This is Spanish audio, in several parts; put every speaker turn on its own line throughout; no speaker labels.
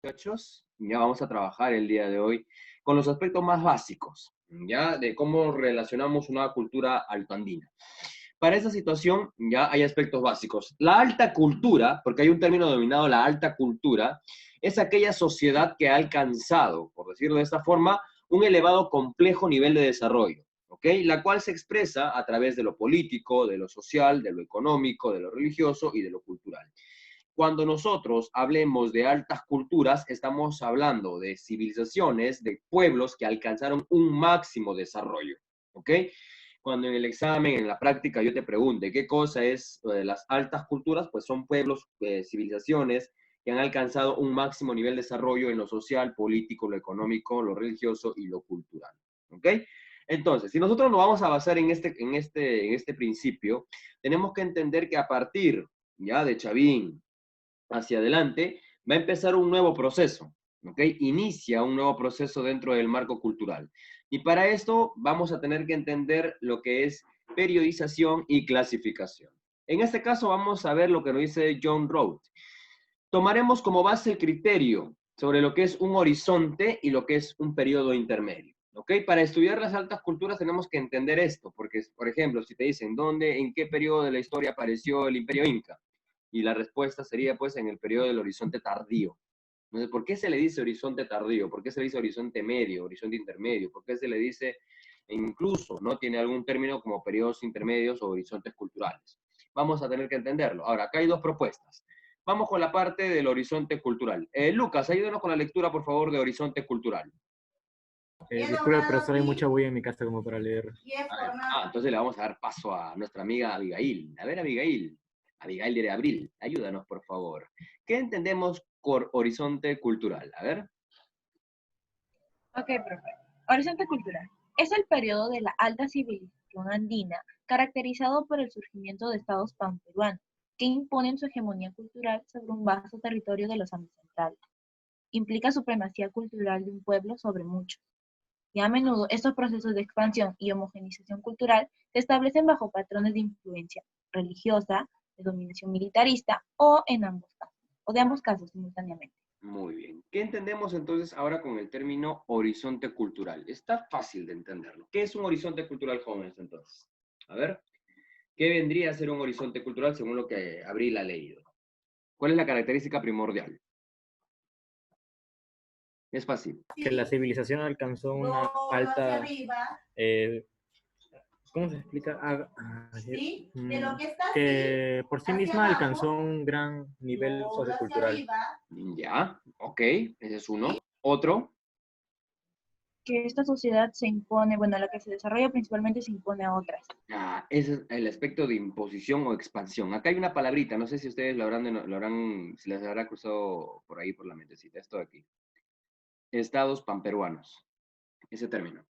Muchachos, ya vamos a trabajar el día de hoy con los aspectos más básicos, ya de cómo relacionamos una cultura altoandina. Para esta situación ya hay aspectos básicos. La alta cultura, porque hay un término denominado la alta cultura, es aquella sociedad que ha alcanzado, por decirlo de esta forma, un elevado complejo nivel de desarrollo, ¿ok? La cual se expresa a través de lo político, de lo social, de lo económico, de lo religioso y de lo cultural. Cuando nosotros hablemos de altas culturas, estamos hablando de civilizaciones, de pueblos que alcanzaron un máximo desarrollo, ¿ok? Cuando en el examen, en la práctica, yo te pregunte qué cosa es las altas culturas, pues son pueblos, civilizaciones que han alcanzado un máximo nivel de desarrollo en lo social, político, lo económico, lo religioso y lo cultural, ¿ok? Entonces, si nosotros nos vamos a basar en este principio, tenemos que entender que a partir ya de Chavín, hacia adelante, va a empezar un nuevo proceso, ¿ok? Inicia un nuevo proceso dentro del marco cultural. Y para esto vamos a tener que entender lo que es periodización y clasificación. En este caso vamos a ver lo que nos dice John Roth. Tomaremos como base el criterio sobre lo que es un horizonte y lo que es un periodo intermedio. ¿Ok? Para estudiar las altas culturas tenemos que entender esto, porque, por ejemplo, si te dicen, ¿dónde, en qué periodo de la historia apareció el Imperio Inca? Y la respuesta sería, pues, en el periodo del horizonte tardío. Entonces, ¿por qué se le dice horizonte tardío? ¿Por qué se le dice horizonte medio, horizonte intermedio? ¿Por qué se le dice, incluso, no tiene algún término como periodos intermedios o horizontes culturales? Vamos a tener que entenderlo. Ahora, acá hay dos propuestas. Vamos con la parte del horizonte cultural. Lucas, ayúdanos con la lectura, por favor, de horizonte cultural.
Disculpe, profesor, hay mucha bulla en mi casa como para leer.
Entonces le vamos a dar paso a nuestra amiga Abigail. A ver, Abigail. Abigail de Abril, ayúdanos, por favor. ¿Qué entendemos por horizonte cultural? A ver.
Ok, profe. Horizonte cultural. Es el periodo de la alta civilización andina caracterizado por el surgimiento de estados panperuanos que imponen su hegemonía cultural sobre un vasto territorio de los Andes centrales. Implica supremacía cultural de un pueblo sobre muchos. Y a menudo estos procesos de expansión y homogenización cultural se establecen bajo patrones de influencia religiosa, de dominación militarista o de ambos casos simultáneamente.
Muy bien. ¿Qué entendemos entonces ahora con el término horizonte cultural? Está fácil de entenderlo. ¿Qué es un horizonte cultural, jóvenes, entonces? A ver, ¿qué vendría a ser un horizonte cultural según lo que Abril ha leído? ¿Cuál es la característica primordial? Es fácil.
Que la civilización alcanzó una alta... ¿cómo se explica? Que por sí misma alcanzó un gran nivel sociocultural.
Ya, ok, ese es uno. Otro.
Que esta sociedad se impone, bueno, la que se desarrolla principalmente se impone a otras.
Ese es el aspecto de imposición o expansión. Acá hay una palabrita, no sé si ustedes si les habrá cruzado por ahí por la mentecita, esto de aquí. Estados panperuanos, ese término.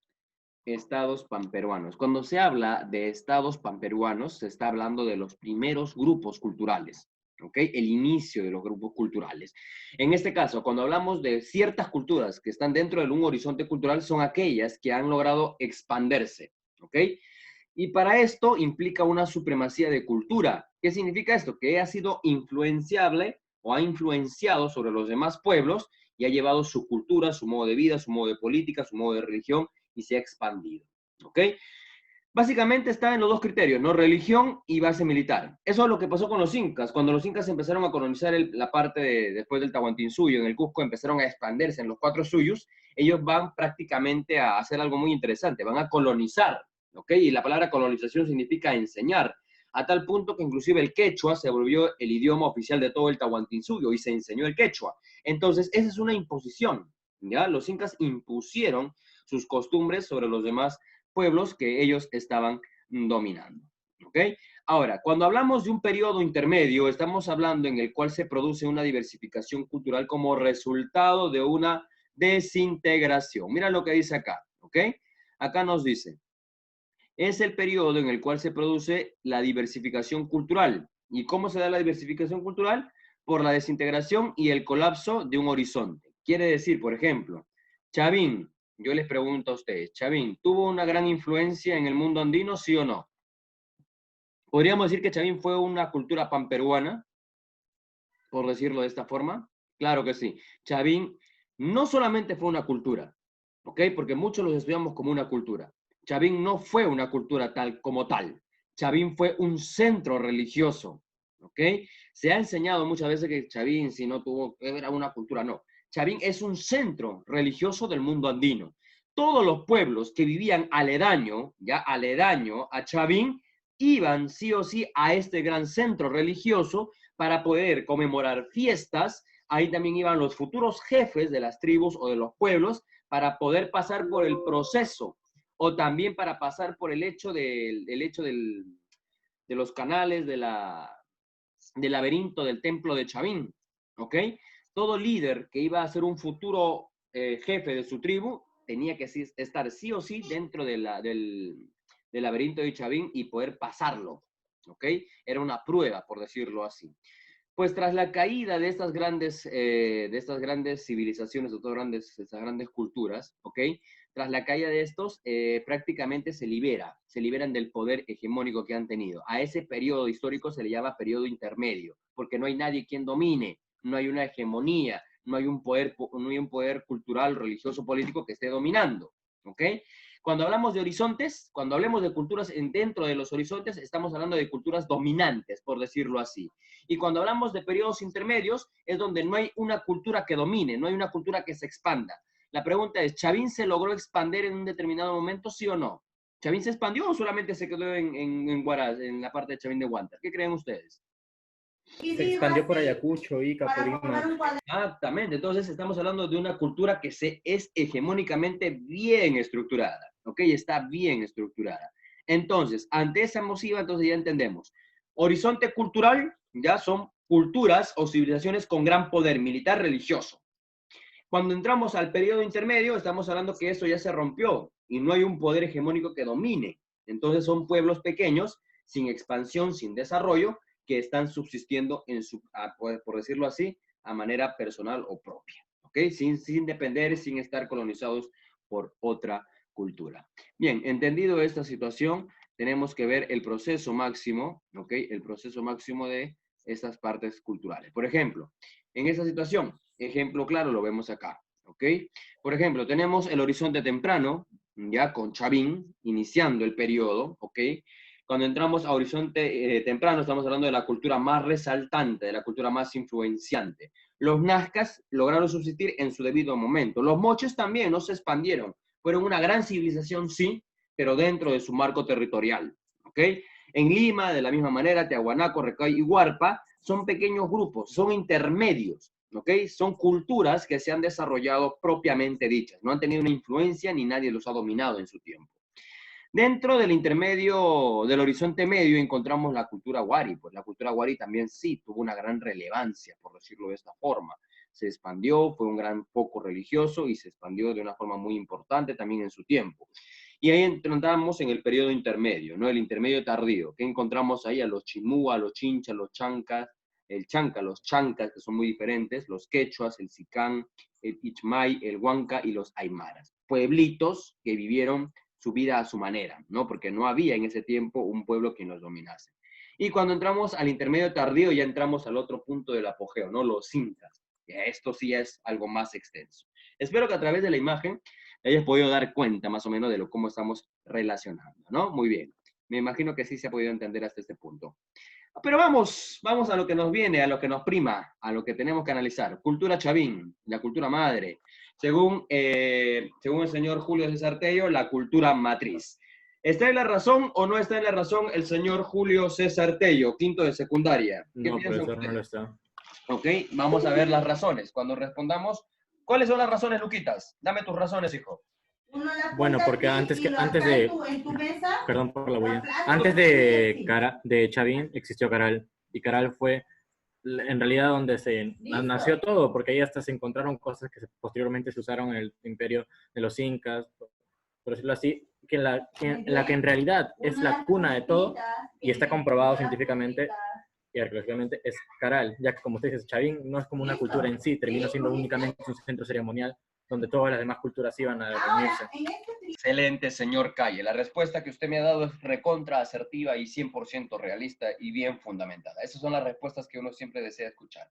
Estados panperuanos. Cuando se habla de estados panperuanos, se está hablando de los primeros grupos culturales, ¿ok? El inicio de los grupos culturales. En este caso, cuando hablamos de ciertas culturas que están dentro de un horizonte cultural, son aquellas que han logrado expandirse, ¿ok? Y para esto implica una supremacía de cultura. ¿Qué significa esto? Que ha sido influenciable o ha influenciado sobre los demás pueblos y ha llevado su cultura, su modo de vida, su modo de política, su modo de religión y se ha expandido. ¿Ok? Básicamente está en los dos criterios, ¿no? Religión y base militar. Eso es lo que pasó con los incas. Cuando los incas empezaron a colonizar la parte después del Tahuantinsuyo, en el Cusco empezaron a expandirse en los cuatro suyos, ellos van prácticamente a hacer algo muy interesante, van a colonizar, ¿ok? Y la palabra colonización significa enseñar, a tal punto que inclusive el quechua se volvió el idioma oficial de todo el Tahuantinsuyo y se enseñó el quechua. Entonces, esa es una imposición, ¿ya? Los incas impusieron sus costumbres sobre los demás pueblos que ellos estaban dominando. ¿Ok? Ahora, cuando hablamos de un periodo intermedio, estamos hablando en el cual se produce una diversificación cultural como resultado de una desintegración. Mira lo que dice acá, ¿ok? Acá nos dice, es el periodo en el cual se produce la diversificación cultural. ¿Y cómo se da la diversificación cultural? Por la desintegración y el colapso de un horizonte. Quiere decir, por ejemplo, Chavín, yo les pregunto a ustedes, Chavín, ¿tuvo una gran influencia en el mundo andino, sí o no? ¿Podríamos decir que Chavín fue una cultura panperuana, por decirlo de esta forma? Claro que sí. Chavín no solamente fue una cultura, ¿ok? Porque muchos los estudiamos como una cultura. Chavín no fue una cultura tal como tal. Chavín fue un centro religioso, ¿ok? Se ha enseñado muchas veces que Chavín, si no tuvo, era una cultura, no. Chavín es un centro religioso del mundo andino. Todos los pueblos que vivían aledaño, ya aledaño a Chavín, iban sí o sí a este gran centro religioso para poder conmemorar fiestas. Ahí también iban los futuros jefes de las tribus o de los pueblos para poder pasar por el proceso o también para pasar por de los canales del laberinto del templo de Chavín, ¿ok? Todo líder que iba a ser un futuro jefe de su tribu tenía que estar sí o sí dentro del laberinto de Chavín y poder pasarlo, ¿ok? Era una prueba, por decirlo así. Pues tras la caída de estas grandes civilizaciones, de estas grandes culturas, ¿ok? Tras la caída de estos, prácticamente se liberan del poder hegemónico que han tenido. A ese periodo histórico se le llama periodo intermedio, porque no hay nadie quien domine, no hay una hegemonía, no hay un poder cultural, religioso, político que esté dominando, ¿ok? Cuando hablamos de horizontes, cuando hablemos de culturas dentro de los horizontes, estamos hablando de culturas dominantes, por decirlo así. Y cuando hablamos de periodos intermedios, es donde no hay una cultura que domine, no hay una cultura que se expanda. La pregunta es, ¿Chavín se logró expandir en un determinado momento, sí o no? ¿Chavín se expandió o solamente se quedó en Huaraz, en la parte de Chavín de Huántar? ¿Qué creen ustedes?
Se expandió por Ayacucho, Ica, Purímac.
Exactamente, entonces estamos hablando de una cultura que es hegemónicamente bien estructurada, ¿ok? Está bien estructurada. Entonces, ante esa mosiva, entonces ya entendemos. Horizonte cultural, ya son culturas o civilizaciones con gran poder militar religioso. Cuando entramos al periodo intermedio, estamos hablando que eso ya se rompió y no hay un poder hegemónico que domine. Entonces son pueblos pequeños, sin expansión, sin desarrollo, que están subsistiendo por decirlo así, a manera personal o propia, ¿ok? Sin depender, sin estar colonizados por otra cultura. Bien, entendido esta situación, tenemos que ver el proceso máximo, ¿ok? El proceso máximo de estas partes culturales. Por ejemplo, en esta situación, ejemplo claro, lo vemos acá, ¿ok? Por ejemplo, tenemos el horizonte temprano, ya con Chavín, iniciando el periodo, ¿ok? Cuando entramos a horizonte temprano, estamos hablando de la cultura más resaltante, de la cultura más influenciante. Los nazcas lograron subsistir en su debido momento. Los moches también no se expandieron. Fueron una gran civilización, sí, pero dentro de su marco territorial, ¿ok? En Lima, de la misma manera, Tiahuanaco, Recay y Huarpa son pequeños grupos, son intermedios, ¿ok? Son culturas que se han desarrollado propiamente dichas, no han tenido una influencia ni nadie los ha dominado en su tiempo. Dentro del intermedio, del horizonte medio, encontramos la cultura wari, pues la cultura wari también sí tuvo una gran relevancia, por decirlo de esta forma. Se expandió, fue un gran foco religioso y se expandió de una forma muy importante también en su tiempo. Y ahí entramos en el periodo intermedio, ¿no? El intermedio tardío, que encontramos ahí a los chimúa, a los chinchas, los chancas, los chancas, que son muy diferentes, los quechuas, el sicán, el ichmay, el huanca y los aymaras. Pueblitos que vivieron su vida a su manera, ¿no? Porque no había en ese tiempo un pueblo que nos dominase. Y cuando entramos al intermedio tardío, ya entramos al otro punto del apogeo, ¿no? Los incas. Esto sí es algo más extenso. Espero que a través de la imagen hayas podido dar cuenta más o menos de cómo estamos relacionando, ¿no? Muy bien. Me imagino que sí se ha podido entender hasta este punto. Pero vamos a lo que nos viene, a lo que nos prima, a lo que tenemos que analizar. Cultura Chavín, la cultura madre. Según el señor Julio César Tello, la cultura matriz. ¿Está en la razón o no está en la razón el señor Julio César Tello, quinto de secundaria? ¿Qué
No,
piensan
profesor, no lo
ustedes?
está.
Ok, vamos a ver las razones. Cuando respondamos, ¿cuáles son las razones, Luquitas? Dame tus razones, hijo.
Bueno, porque antes de, perdón por la bulla, antes de Chavín existió Caral, y Caral fue en realidad donde nació todo, porque ahí hasta se encontraron cosas que posteriormente se usaron en el imperio de los incas, por decirlo así, la que en realidad es la cuna de todo, y está comprobado científicamente y arqueológicamente, es Caral, ya que como usted dice, Chavín no es como una cultura en sí, terminó siendo únicamente un centro ceremonial donde todas las demás culturas iban a reunirse.
Excelente, señor Calle. La respuesta que usted me ha dado es recontra asertiva y 100% realista y bien fundamentada. Esas son las respuestas que uno siempre desea escuchar.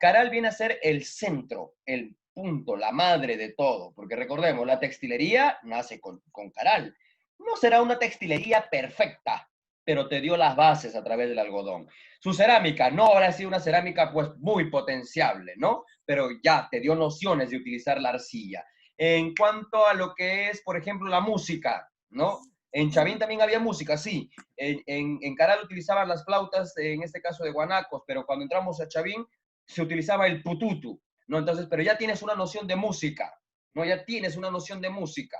Caral viene a ser el centro, el punto, la madre de todo, porque recordemos, la textilería nace con Caral. No será una textilería perfecta, pero te dio las bases a través del algodón. Su cerámica no habrá sido una cerámica pues muy potenciable, ¿no? Pero ya te dio nociones de utilizar la arcilla. En cuanto a lo que es, por ejemplo, la música, ¿no? En Chavín también había música, sí. En Caral utilizaban las flautas, en este caso de guanacos, pero cuando entramos a Chavín se utilizaba el pututu, ¿no? Entonces, pero ya tienes una noción de música, ¿no? Ya tienes una noción de música.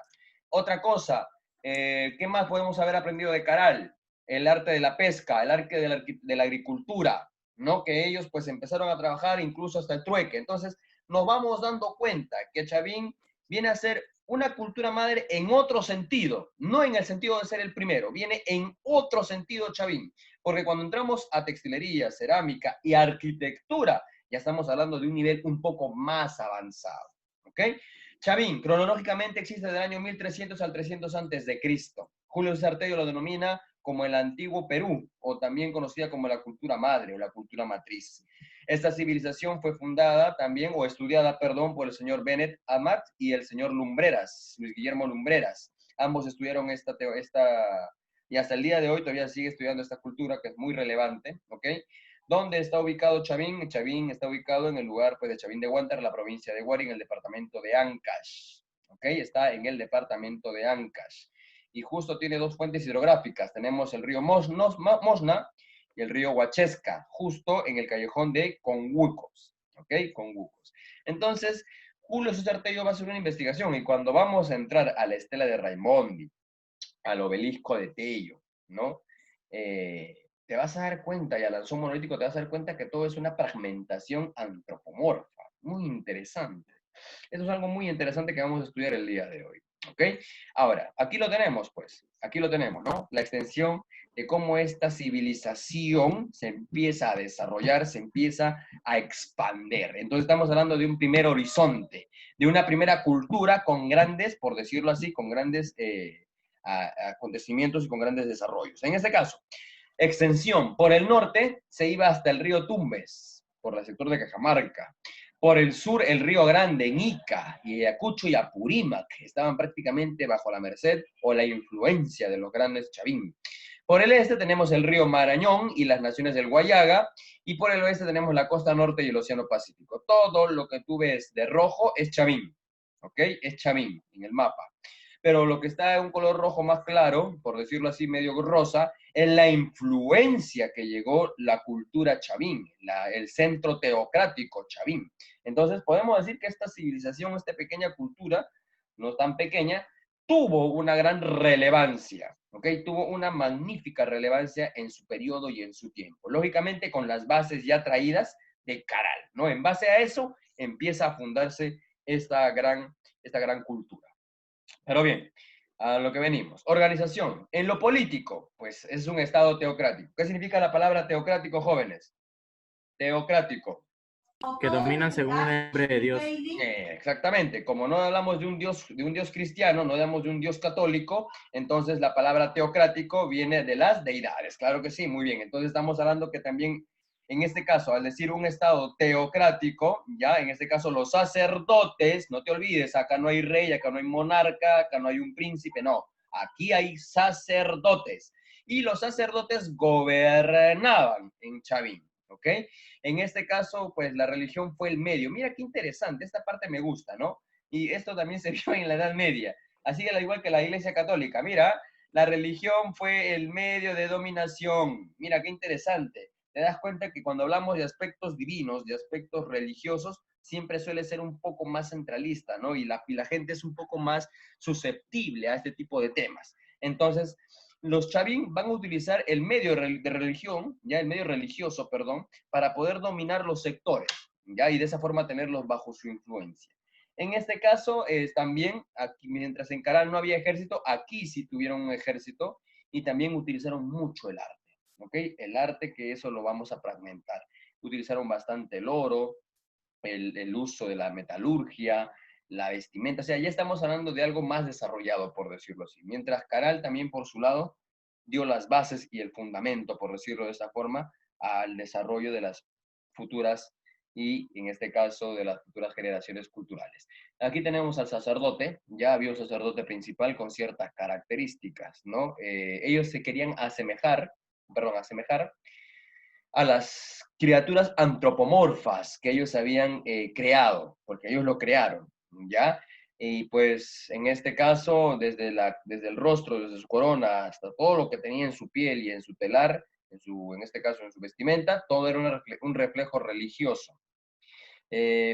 Otra cosa, ¿qué más podemos haber aprendido de Caral? El arte de la pesca, el arte de la agricultura, ¿no? Que ellos pues empezaron a trabajar incluso hasta el trueque. Entonces, nos vamos dando cuenta que Chavín viene a ser una cultura madre en otro sentido, no en el sentido de ser el primero, viene en otro sentido Chavín, porque cuando entramos a textilería, cerámica y arquitectura, ya estamos hablando de un nivel un poco más avanzado, ¿ok? Chavín, cronológicamente existe del año 1300 al 300 antes de Cristo. Julio César Tello lo denomina como el antiguo Perú, o también conocida como la cultura madre o la cultura matriz. Esta civilización fue fundada también, o estudiada, perdón, por el señor Bennett Amat y el señor Lumbreras, Luis Guillermo Lumbreras. Ambos estudiaron esta y hasta el día de hoy todavía sigue estudiando esta cultura que es muy relevante, ¿ok? ¿Dónde está ubicado Chavín? Chavín está ubicado en el lugar pues, de Chavín de Huántar, la provincia de Huari, en el departamento de Ancash, ¿ok? Está en el departamento de Ancash. Y justo tiene dos fuentes hidrográficas. Tenemos el río Mosna y el río Huachesca, justo en el callejón de Conhucos, ¿ok? Conhucos. Entonces, Julio César Tello va a hacer una investigación y cuando vamos a entrar a la estela de Raimondi, al obelisco de Tello, ¿no? Te vas a dar cuenta, y al lanzón monolítico te vas a dar cuenta que todo es una fragmentación antropomorfa, muy interesante. Eso es algo muy interesante que vamos a estudiar el día de hoy, ¿ok? Ahora, aquí lo tenemos, pues, aquí lo tenemos, ¿no? La extensión de cómo esta civilización se empieza a desarrollar, se empieza a expander. Entonces estamos hablando de un primer horizonte, de una primera cultura con grandes, por decirlo así, con grandes acontecimientos y con grandes desarrollos. En este caso, extensión. Por el norte se iba hasta el río Tumbes, por el sector de Cajamarca. Por el sur, el río Grande, en Ica, y Ayacucho y Apurímac, que estaban prácticamente bajo la merced o la influencia de los grandes Chavín. Por el este tenemos el río Marañón y las naciones del Guayaga, y por el oeste tenemos la costa norte y el océano Pacífico. Todo lo que tú ves de rojo es Chavín, ¿ok? Es Chavín en el mapa. Pero lo que está en un color rojo más claro, por decirlo así, medio rosa, es la influencia que llegó la cultura Chavín, el centro teocrático Chavín. Entonces, podemos decir que esta civilización, esta pequeña cultura, no tan pequeña, tuvo una gran relevancia, ¿ok? Tuvo una magnífica relevancia en su periodo y en su tiempo. Lógicamente, con las bases ya traídas de Caral, ¿no? En base a eso, empieza a fundarse esta gran cultura. Pero bien, a lo que venimos. Organización. En lo político, pues es un Estado teocrático. ¿Qué significa la palabra teocrático, jóvenes? Teocrático.
Que dominan según el nombre de Dios.
Exactamente. Como no hablamos de un Dios cristiano, no hablamos de un Dios católico, entonces la palabra teocrático viene de las deidades. Claro que sí, muy bien. Entonces estamos hablando que también en este caso, al decir un estado teocrático, ya en este caso los sacerdotes, no te olvides, acá no hay rey, acá no hay monarca, acá no hay un príncipe, no, aquí hay sacerdotes. Y los sacerdotes gobernaban en Chavín, ¿ok? En este caso, pues la religión fue el medio. Mira qué interesante, esta parte me gusta, ¿no? Y esto también se vio en la Edad Media, así al igual que la Iglesia Católica. Mira, la religión fue el medio de dominación. Mira qué interesante. Te das cuenta que cuando hablamos de aspectos divinos, de aspectos religiosos, siempre suele ser un poco más centralista, ¿no? Y la gente es un poco más susceptible a este tipo de temas. Entonces, los Chavín van a utilizar el medio de religión, ya el medio religioso, perdón, para poder dominar los sectores, ya, y de esa forma tenerlos bajo su influencia. En este caso, también, aquí, mientras en Caral no había ejército, aquí sí tuvieron un ejército y también utilizaron mucho el arte. ¿Ok? El arte, que eso lo vamos a fragmentar. Utilizaron bastante el oro, el uso de la metalurgia, la vestimenta, o sea, ya estamos hablando de algo más desarrollado, por decirlo así. Mientras Caral también, por su lado, dio las bases y el fundamento, por decirlo de esa forma, al desarrollo de las futuras y en este caso de las futuras generaciones culturales. Aquí tenemos al sacerdote, ya había un sacerdote principal con ciertas características, ¿no? Ellos se querían asemejar a las criaturas antropomorfas que ellos habían creado, porque ellos lo crearon, ¿ya? Y pues en este caso, desde el rostro, desde su corona, hasta todo lo que tenía en su piel y en su telar, en este caso en su vestimenta, todo era un reflejo religioso.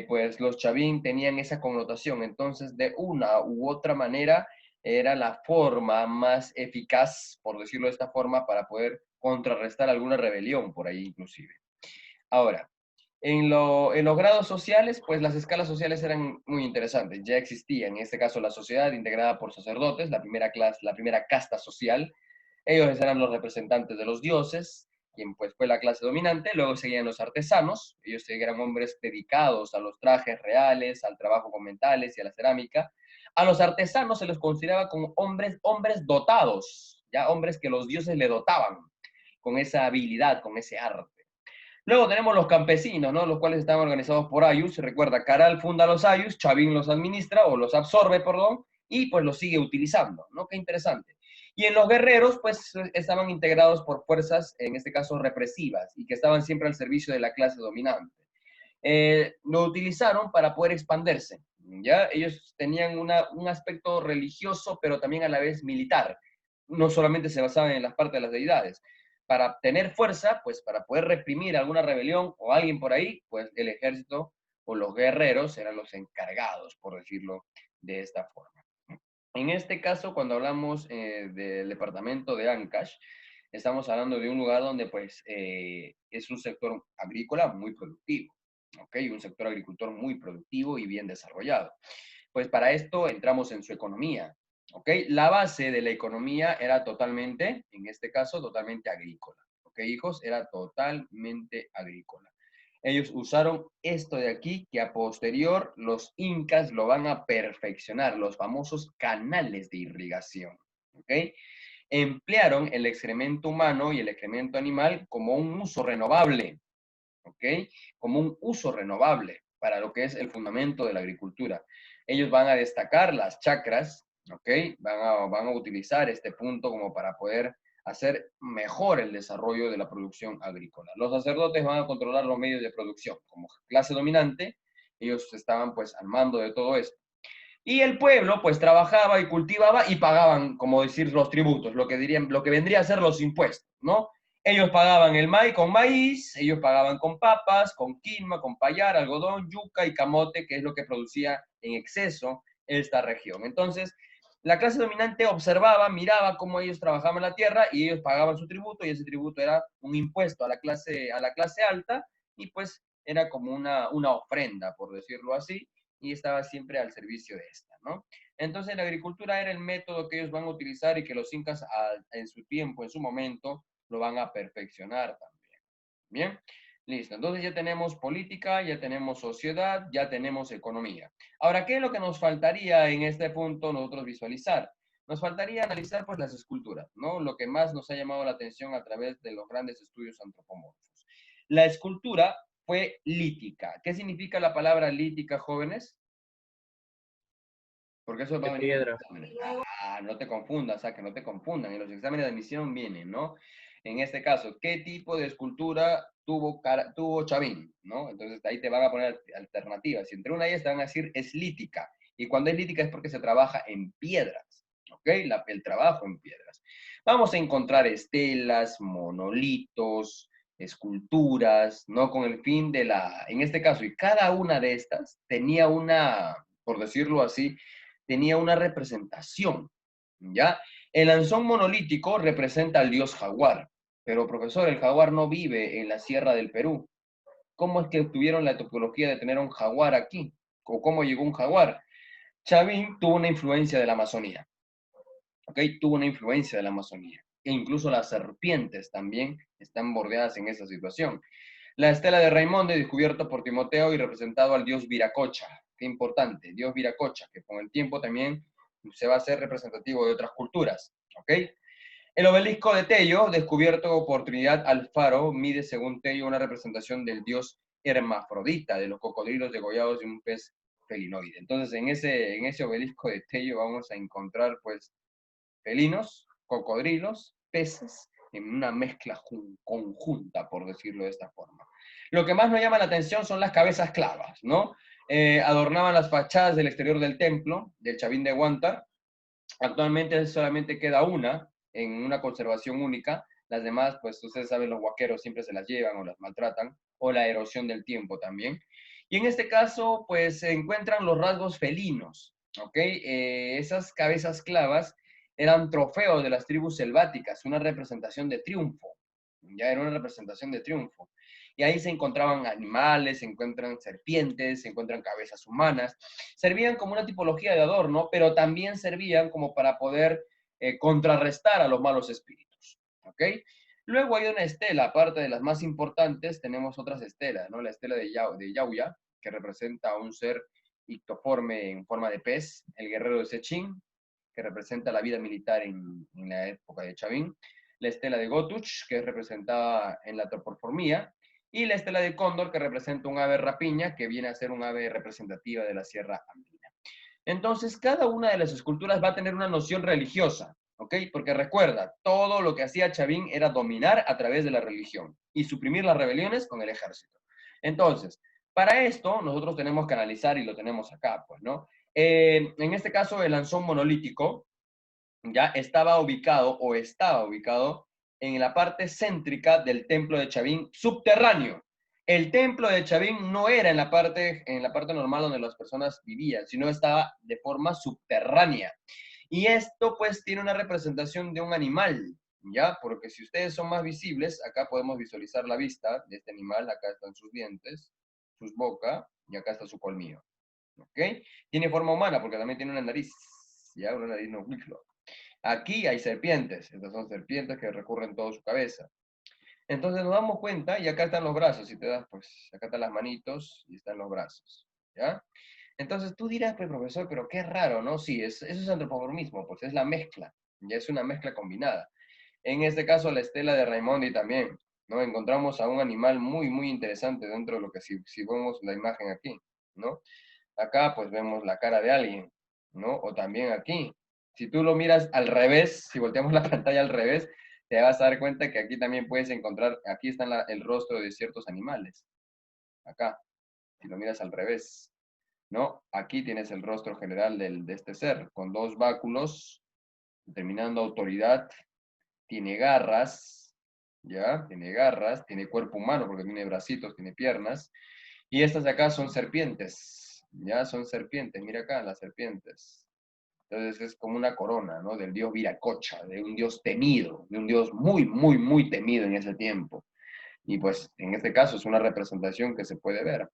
Pues los chavín tenían esa connotación, entonces de una u otra manera era la forma más eficaz, por decirlo de esta forma, para poder contrarrestar alguna rebelión por ahí inclusive. Ahora, en los grados sociales, pues las escalas sociales eran muy interesantes. Ya existía, en este caso, la sociedad integrada por sacerdotes, la primera casta social. Ellos eran los representantes de los dioses, quien pues fue la clase dominante. Luego seguían los artesanos. Ellos eran hombres dedicados a los trajes reales, al trabajo con metales y a la cerámica. A los artesanos se los consideraba como hombres dotados, ya hombres que los dioses le dotaban con esa habilidad, con ese arte. Luego tenemos los campesinos, ¿no? Los cuales están organizados por Ayus. Se recuerda, Caral funda los Ayus, Chavín los administra, o los absorbe, perdón, y pues los sigue utilizando, ¿no? Qué interesante. Y en los guerreros, pues estaban integrados por fuerzas, en este caso represivas, y que estaban siempre al servicio de la clase dominante. Lo utilizaron para poder expandirse, ¿ya? Ellos tenían un aspecto religioso, pero también a la vez militar. No solamente se basaban en las partes de las deidades. Para tener fuerza, pues para poder reprimir alguna rebelión o alguien por ahí, pues el ejército o los guerreros eran los encargados, por decirlo de esta forma. En este caso, cuando hablamos del departamento de Ancash, estamos hablando de un lugar donde pues es un sector agrícola muy productivo, ¿ok? Un sector agricultor muy productivo y bien desarrollado. Pues para esto entramos en su economía, ¿ok? La base de la economía era totalmente, en este caso, totalmente agrícola, ¿ok, hijos? Era totalmente agrícola. Ellos usaron esto de aquí, que a posterior los incas lo van a perfeccionar, los famosos canales de irrigación, ¿ok? Emplearon el excremento humano y el excremento animal como un uso renovable, ¿ok? Como un uso renovable para lo que es el fundamento de la agricultura. Ellos van a destacar las chacras, ¿ok? Van a utilizar este punto como para poder hacer mejor el desarrollo de la producción agrícola. Los sacerdotes van a controlar los medios de producción. Como clase dominante, ellos estaban pues al mando de todo esto. Y el pueblo pues trabajaba y cultivaba y pagaban, como decir, los tributos, lo que vendría a ser los impuestos, ¿no? Ellos pagaban el maíz con maíz, ellos pagaban con papas, con quinoa, con payar, algodón, yuca y camote, que es lo que producía en exceso esta región. Entonces, la clase dominante observaba, miraba cómo ellos trabajaban la tierra y ellos pagaban su tributo, y ese tributo era un impuesto a la clase alta, y pues era como una ofrenda, por decirlo así, y estaba siempre al servicio de esta, ¿no? Entonces la agricultura era el método que ellos van a utilizar y que los incas en su tiempo, en su momento, lo van a perfeccionar también. Bien, listo. Entonces ya tenemos política, ya tenemos sociedad, ya tenemos economía. Ahora, ¿qué es lo que nos faltaría en este punto nosotros visualizar? Nos faltaría analizar pues las esculturas, ¿no? Lo que más nos ha llamado la atención a través de los grandes estudios antropomórficos. La escultura fue lítica. ¿Qué significa la palabra lítica, jóvenes? Porque eso va a
De
venir en los
piedra.
exámenes. No te confundas, que no te confundan. En los exámenes de admisión vienen, ¿no? En este caso, ¿qué tipo de escultura tuvo Chavín? ¿No? Entonces ahí te van a poner alternativas. Y entre una de ellas te van a decir es lítica. Y cuando es lítica es porque se trabaja en piedras, ¿ok? El trabajo en piedras. Vamos a encontrar estelas, monolitos, esculturas, ¿no? Con el fin en este caso, y cada una de estas tenía por decirlo así, tenía una representación, ¿ya? El anzón monolítico representa al dios jaguar, pero profesor, el jaguar no vive en la sierra del Perú. ¿Cómo es que tuvieron la topología de tener un jaguar aquí? ¿O cómo llegó un jaguar? Chavín tuvo una influencia de la Amazonía, ¿ok? Tuvo una influencia de la Amazonía. E incluso las serpientes también están bordeadas en esa situación. La estela de Raimonde, descubierto por Timoteo y representado al dios Viracocha. Qué importante, dios Viracocha, que con el tiempo también se va a hacer representativo de otras culturas. ¿Ok? El obelisco de Tello, descubierto por Trinidad Alfaro, mide según Tello una representación del dios hermafrodita de los cocodrilos degollados de un pez felinoide. Entonces, en ese obelisco de Tello vamos a encontrar, pues, felinos, cocodrilos, peces, en una mezcla conjunta, por decirlo de esta forma. Lo que más nos llama la atención son las cabezas clavas, ¿no? Adornaban las fachadas del exterior del templo, del Chavín de Huántar. Actualmente solamente queda una, en una conservación única. Las demás, pues ustedes saben, los huaqueros siempre se las llevan o las maltratan, o la erosión del tiempo también. Y en este caso, pues se encuentran los rasgos felinos, ¿ok? Esas cabezas clavas eran trofeos de las tribus selváticas, una representación de triunfo, ya era una representación de triunfo. Y ahí se encontraban animales, se encuentran serpientes, se encuentran cabezas humanas. Servían como una tipología de adorno, pero también servían como para poder contrarrestar a los malos espíritus, ¿ok? Luego hay una estela, aparte de las más importantes, tenemos otras estelas, ¿no? La estela de Yauya, que representa a un ser ictoforme en forma de pez, el guerrero de Sechín, que representa la vida militar en la época de Chavín, la estela de Gotuch, que es representada en la topoformía, y la estela de Cóndor, que representa un ave rapiña, que viene a ser un ave representativa de la Sierra Andina. Entonces, cada una de las esculturas va a tener una noción religiosa, ¿ok? Porque recuerda, todo lo que hacía Chavín era dominar a través de la religión y suprimir las rebeliones con el ejército. Entonces, para esto, nosotros tenemos que analizar, y lo tenemos acá, pues, ¿no? En este caso, el lanzón monolítico ya estaba ubicado en la parte céntrica del templo de Chavín subterráneo. El templo de Chavín no era en la parte normal donde las personas vivían, sino estaba de forma subterránea. Y esto pues tiene una representación de un animal, ¿ya? Porque si ustedes son más visibles, acá podemos visualizar la vista de este animal, acá están sus dientes, sus boca, y acá está su colmillo, ¿ok? Tiene forma humana porque también tiene una nariz, ¿ya? Una nariz no. Aquí hay serpientes, estas son serpientes que recorren toda su cabeza. Entonces nos damos cuenta, y acá están los brazos, si te das, pues, acá están las manitos y están los brazos, ¿ya? Entonces tú dirás, pues, profesor, pero qué raro, ¿no? Sí, eso es antropomorfismo, pues es la mezcla, ya es una mezcla combinada. En este caso, la estela de Raimondi también, ¿no? Encontramos a un animal muy, muy interesante dentro de lo que si vemos la imagen aquí, ¿no? Acá, pues, vemos la cara de alguien, ¿no? O también aquí. Si tú lo miras al revés, si volteamos la pantalla al revés, te vas a dar cuenta que aquí también puedes encontrar, aquí está el rostro de ciertos animales. Acá, si lo miras al revés, ¿no? Aquí tienes el rostro general de este ser, con dos báculos, determinando autoridad, tiene garras, ¿ya? Tiene garras, tiene cuerpo humano porque tiene bracitos, tiene piernas, y estas de acá son serpientes, ¿ya? Son serpientes, mira acá las serpientes. Entonces es como una corona, ¿no? Del dios Viracocha, de un dios temido, de un dios muy, muy, muy temido en ese tiempo. Y pues en este caso es una representación que se puede ver.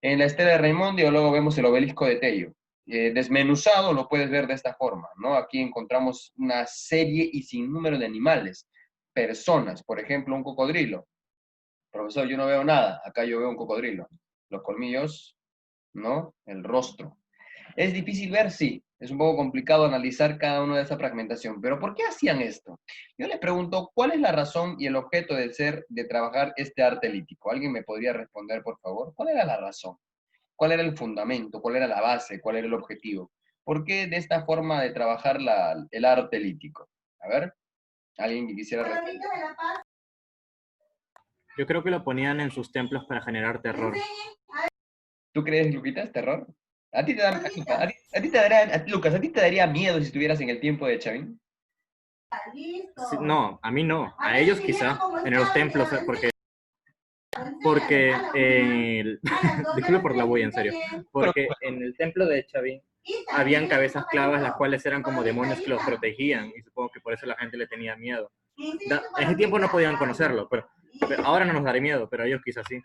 En la estela de Raimondi luego vemos el obelisco de Tello. Desmenuzado lo puedes ver de esta forma, ¿no? Aquí encontramos una serie y sin número de animales, personas, por ejemplo, un cocodrilo. Profesor, yo no veo nada, acá yo veo un cocodrilo. Los colmillos, ¿no? El rostro. Es difícil ver, sí. Es un poco complicado analizar cada una de esa fragmentación. Pero ¿por qué hacían esto? Yo les pregunto, ¿cuál es la razón y el objeto del ser de trabajar este arte lítico? ¿Alguien me podría responder, por favor? ¿Cuál era la razón? ¿Cuál era el fundamento? ¿Cuál era la base? ¿Cuál era el objetivo? ¿Por qué de esta forma de trabajar el arte lítico? A ver, ¿alguien que quisiera responder?
Yo creo que lo ponían en sus templos para generar terror.
¿Tú crees, Luquitas, terror? ¿A ti te da, a ti te daría, Lucas, ¿a ti te daría miedo si estuvieras en el tiempo de Chavín?
Sí, no, a mí no, a ellos quizá, en los templos, porque disculpe por la bulla, en serio, porque en el templo de Chavín habían cabezas clavas las cuales eran como demonios que los protegían, y supongo que por eso la gente le tenía miedo. En ese tiempo no podían conocerlo, pero ahora no nos daría miedo, pero a ellos quizás sí.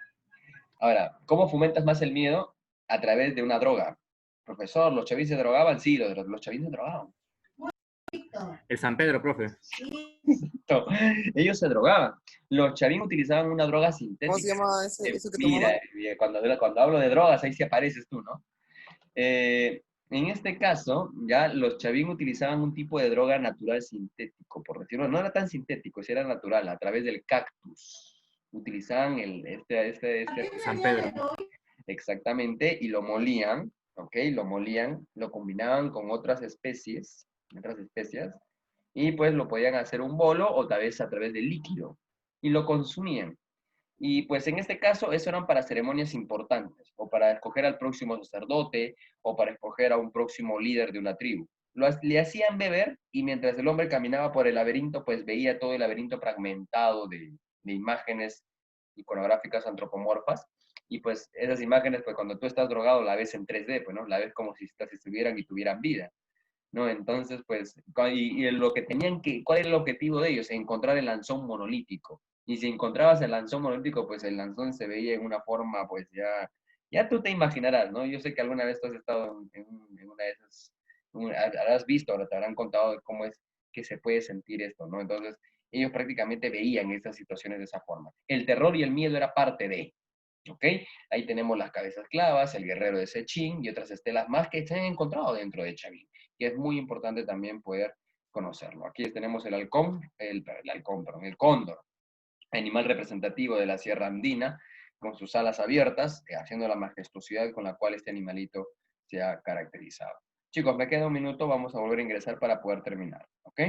Ahora, ¿cómo fomentas más el miedo? A través de una droga. Profesor, ¿los chavín se drogaban? Sí, los chavín se drogaban.
El San Pedro, profe.
No, ellos se drogaban. Los chavín utilizaban una droga sintética.
¿Cómo se llama eso que
Mira,
tomaban?
cuando hablo de drogas, ahí sí apareces tú, ¿no? En este caso, ya los chavín utilizaban un tipo de droga natural sintético, por decirlo. No era tan sintético, si era natural, a través del cactus. utilizaban
San Pedro.
exactamente, y lo molían, ¿ok? Lo molían, lo combinaban con otras especias, y pues lo podían hacer un bolo o tal vez a través de líquido, y lo consumían. Y pues en este caso, eso eran para ceremonias importantes, o para escoger al próximo sacerdote, o para escoger a un próximo líder de una tribu. Le hacían beber, y mientras el hombre caminaba por el laberinto, pues veía todo el laberinto fragmentado de imágenes iconográficas antropomorfas, y pues esas imágenes, pues cuando tú estás drogado, la ves en 3D, pues, ¿no? La ves como si estas estuvieran y tuvieran vida, ¿no? Entonces, pues, lo que tenían que, ¿cuál era el objetivo de ellos? Encontrar el lanzón monolítico. Y si encontrabas el lanzón monolítico, pues el lanzón se veía en una forma, pues ya tú te imaginarás, ¿no? Yo sé que alguna vez tú has estado en una de esas, habrás visto, ahora te habrán contado de cómo es que se puede sentir esto, ¿no? Entonces, ellos prácticamente veían estas situaciones de esa forma. El terror y el miedo era parte de, ¿ok? Ahí tenemos las cabezas clavas, el guerrero de Sechín y otras estelas más que se han encontrado dentro de Chavín, que es muy importante también poder conocerlo. Aquí tenemos el halcón, el cóndor, animal representativo de la Sierra Andina, con sus alas abiertas, haciendo la majestuosidad con la cual este animalito se ha caracterizado. Chicos, me queda un minuto, vamos a volver a ingresar para poder terminar, ¿ok?